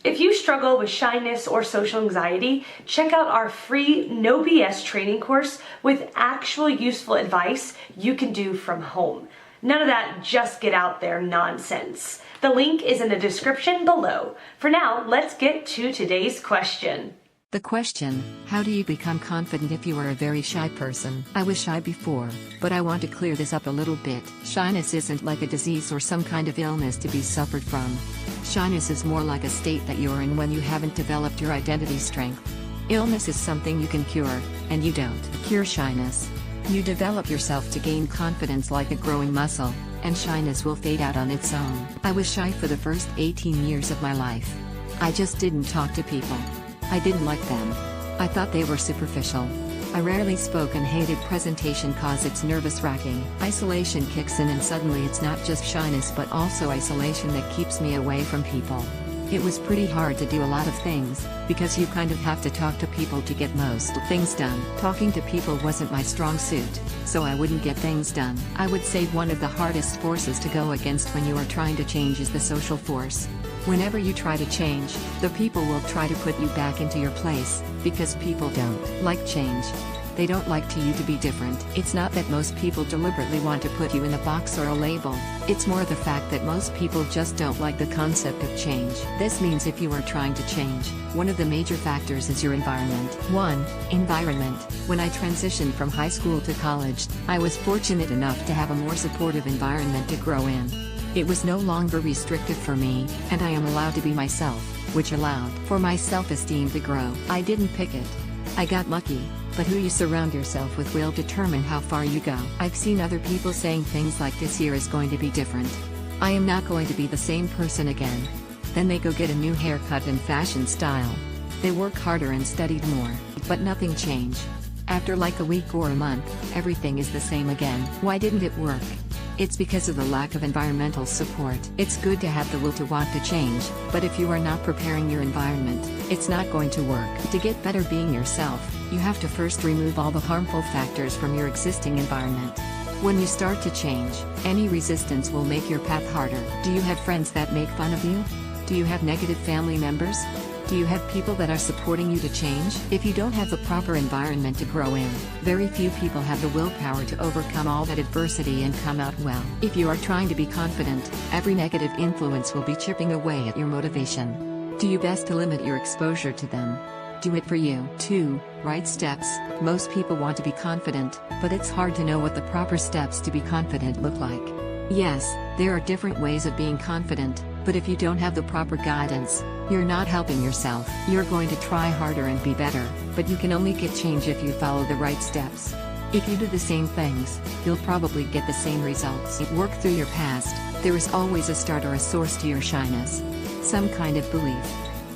If you struggle with shyness or social anxiety, check out our free No BS training course with actual useful advice you can do from home. None of that just get out there nonsense. The link is in the description below. For now, let's get to today's question. The question, how do you become confident if you are a very shy person? I was shy before, but I want to clear this up a little bit. Shyness isn't like a disease or some kind of illness to be suffered from. Shyness is more like a state that you're in when you haven't developed your identity strength. Illness is something you can cure, and you don't cure shyness. You develop yourself to gain confidence like a growing muscle, and shyness will fade out on its own. I was shy for the first 18 years of my life. I just didn't talk to people. I didn't like them. I thought they were superficial. I rarely spoke and hated presentation cause it's nervous wracking. Isolation kicks in and suddenly it's not just shyness but also isolation that keeps me away from people. It was pretty hard to do a lot of things, because you kind of have to talk to people to get most things done. Talking to people wasn't my strong suit, so I wouldn't get things done. I would say one of the hardest forces to go against when you are trying to change is the social force. Whenever you try to change, the people will try to put you back into your place, because people don't like change. They don't like you to be different. It's not that most people deliberately want to put you in a box or a label, it's more the fact that most people just don't like the concept of change. This means if you are trying to change, one of the major factors is your environment. 1. Environment. When I transitioned from high school to college, I was fortunate enough to have a more supportive environment to grow in. It was no longer restrictive for me, and I am allowed to be myself, which allowed for my self-esteem to grow. I didn't pick it. I got lucky, but who you surround yourself with will determine how far you go. I've seen other people saying things like this year is going to be different. I am not going to be the same person again. Then they go get a new haircut and fashion style. They work harder and studied more, but nothing changed. After like a week or a month, everything is the same again. Why didn't it work? It's because of the lack of environmental support. It's good to have the will to want to change, but if you are not preparing your environment, it's not going to work. To get better being yourself, you have to first remove all the harmful factors from your existing environment. When you start to change, any resistance will make your path harder. Do you have friends that make fun of you? Do you have negative family members? Do you have people that are supporting you to change? If you don't have the proper environment to grow in, very few people have the willpower to overcome all that adversity and come out well. If you are trying to be confident, every negative influence will be chipping away at your motivation. Do you best to limit your exposure to them? Do it for you. 2. Right steps. Most people want to be confident, but it's hard to know what the proper steps to be confident look like. Yes, there are different ways of being confident, but if you don't have the proper guidance, you're not helping yourself. You're going to try harder and be better, but you can only get change if you follow the right steps. If you do the same things, you'll probably get the same results. Work through your past. There is always a start or a source to your shyness. Some kind of belief.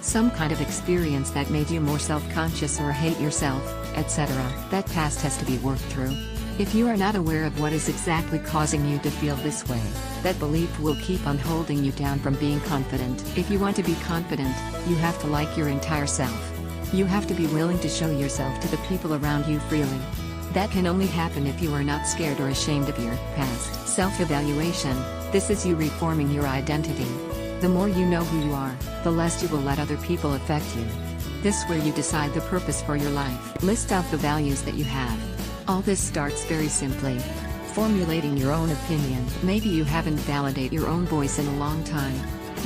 Some kind of experience that made you more self-conscious or hate yourself, etc. That past has to be worked through. If you are not aware of what is exactly causing you to feel this way, that belief will keep on holding you down from being confident. If you want to be confident, you have to like your entire self. You have to be willing to show yourself to the people around you freely. That can only happen if you are not scared or ashamed of your past. Self-evaluation. This is you reforming your identity. The more you know who you are, the less you will let other people affect you. This is where you decide the purpose for your life. List out the values that you have. All this starts very simply. Formulating your own opinion. Maybe you haven't validated your own voice in a long time.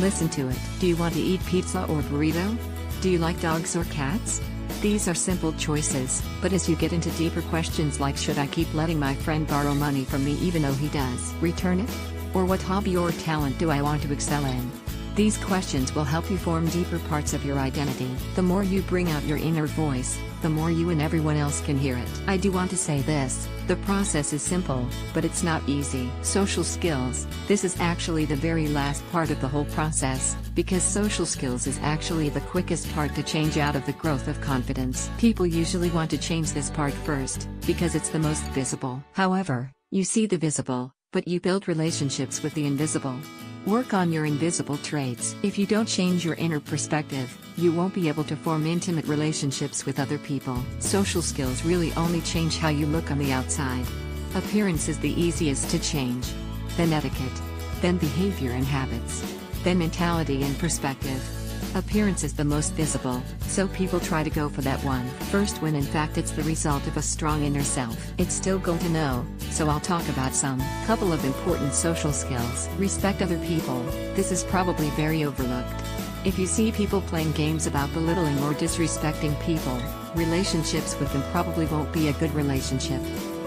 Listen to it. Do you want to eat pizza or burrito? Do you like dogs or cats? These are simple choices, but as you get into deeper questions like should I keep letting my friend borrow money from me even though he does return it? Or what hobby or talent do I want to excel in? These questions will help you form deeper parts of your identity. The more you bring out your inner voice, the more you and everyone else can hear it. I do want to say this, the process is simple, but it's not easy. Social skills. This is actually the very last part of the whole process, because social skills is actually the quickest part to change out of the growth of confidence. People usually want to change this part first, because it's the most visible. However, you see the visible, but you build relationships with the invisible. Work on your invisible traits. If you don't change your inner perspective, you won't be able to form intimate relationships with other people. Social skills really only change how you look on the outside. Appearance is the easiest to change. Then etiquette. Then behavior and habits. Then mentality and perspective. Appearance is the most visible, so people try to go for that one first when in fact it's the result of a strong inner self. It's still good to know, so I'll talk about some couple of important social skills. Respect other people. This is probably very overlooked. If you see people playing games about belittling or disrespecting people, relationships with them probably won't be a good relationship.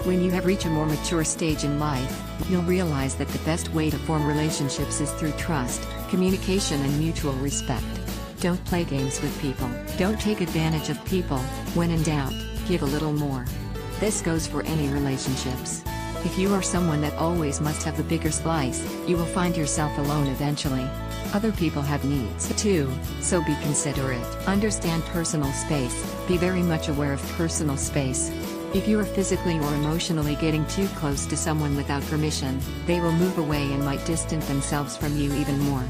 When you have reached a more mature stage in life, you'll realize that the best way to form relationships is through trust, communication and mutual respect. Don't play games with people. Don't take advantage of people. When in doubt, give a little more. This goes for any relationships. If you are someone that always must have the bigger slice, you will find yourself alone eventually. Other people have needs too, so be considerate. Understand personal space. Be very much aware of personal space. If you are physically or emotionally getting too close to someone without permission, they will move away and might distance themselves from you even more.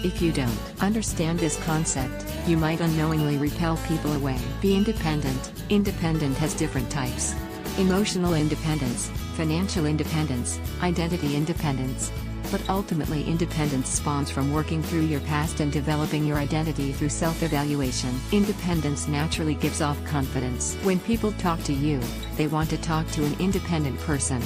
If you don't understand this concept, you might unknowingly repel people away. Be independent. Independent has different types. Emotional independence, financial independence, identity independence. But ultimately independence spawns from working through your past and developing your identity through self-evaluation. Independence naturally gives off confidence. When people talk to you, they want to talk to an independent person.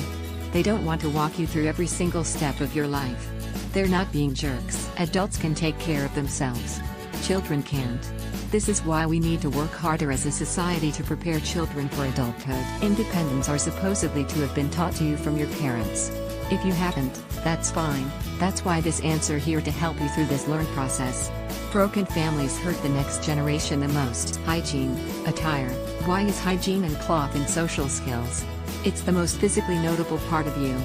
They don't want to walk you through every single step of your life. They're not being jerks. Adults can take care of themselves. Children can't. This is why we need to work harder as a society to prepare children for adulthood. Independence are supposedly to have been taught to you from your parents. If you haven't, that's fine. That's why this answer here to help you through this learn process. Broken families hurt the next generation the most. Hygiene, attire. Why is hygiene and cloth in social skills? It's the most physically notable part of you.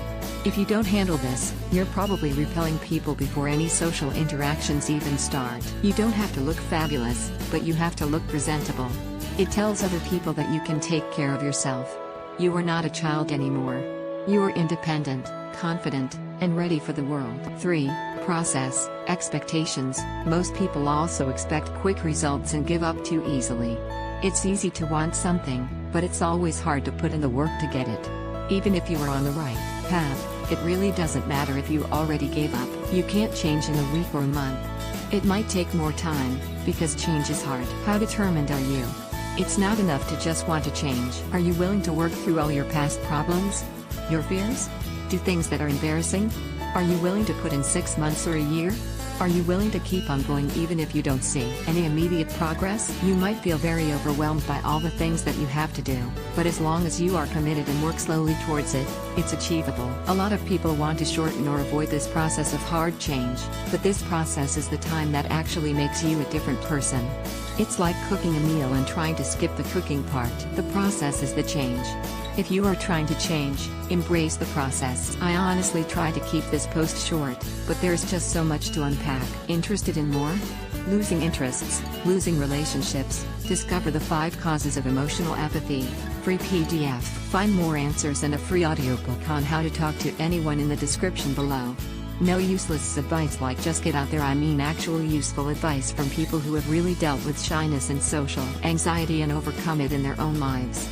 If you don't handle this, you're probably repelling people before any social interactions even start. You don't have to look fabulous, but you have to look presentable. It tells other people that you can take care of yourself. You are not a child anymore. You are independent, confident, and ready for the world. 3. Process, expectations. Most people also expect quick results and give up too easily. It's easy to want something, but it's always hard to put in the work to get it. Even if you are on the right path, it really doesn't matter if you already gave up. You can't change in a week or a month. It might take more time, because change is hard. How determined are you? It's not enough to just want to change. Are you willing to work through all your past problems? Your fears? Do things that are embarrassing? Are you willing to put in 6 months or a year? Are you willing to keep on going even if you don't see any immediate progress? You might feel very overwhelmed by all the things that you have to do, but as long as you are committed and work slowly towards it, it's achievable. A lot of people want to shorten or avoid this process of hard change, but this process is the time that actually makes you a different person. It's like cooking a meal and trying to skip the cooking part. The process is the change. If you are trying to change, embrace the process. I honestly try to keep this post short, but there's just so much to unpack. Interested in more? Losing interests, losing relationships, discover the 5 causes of emotional apathy. Free PDF. Find more answers and a free audiobook on how to talk to anyone in the description below. No useless advice like just get out there. I mean actual useful advice from people who have really dealt with shyness and social anxiety and overcome it in their own lives.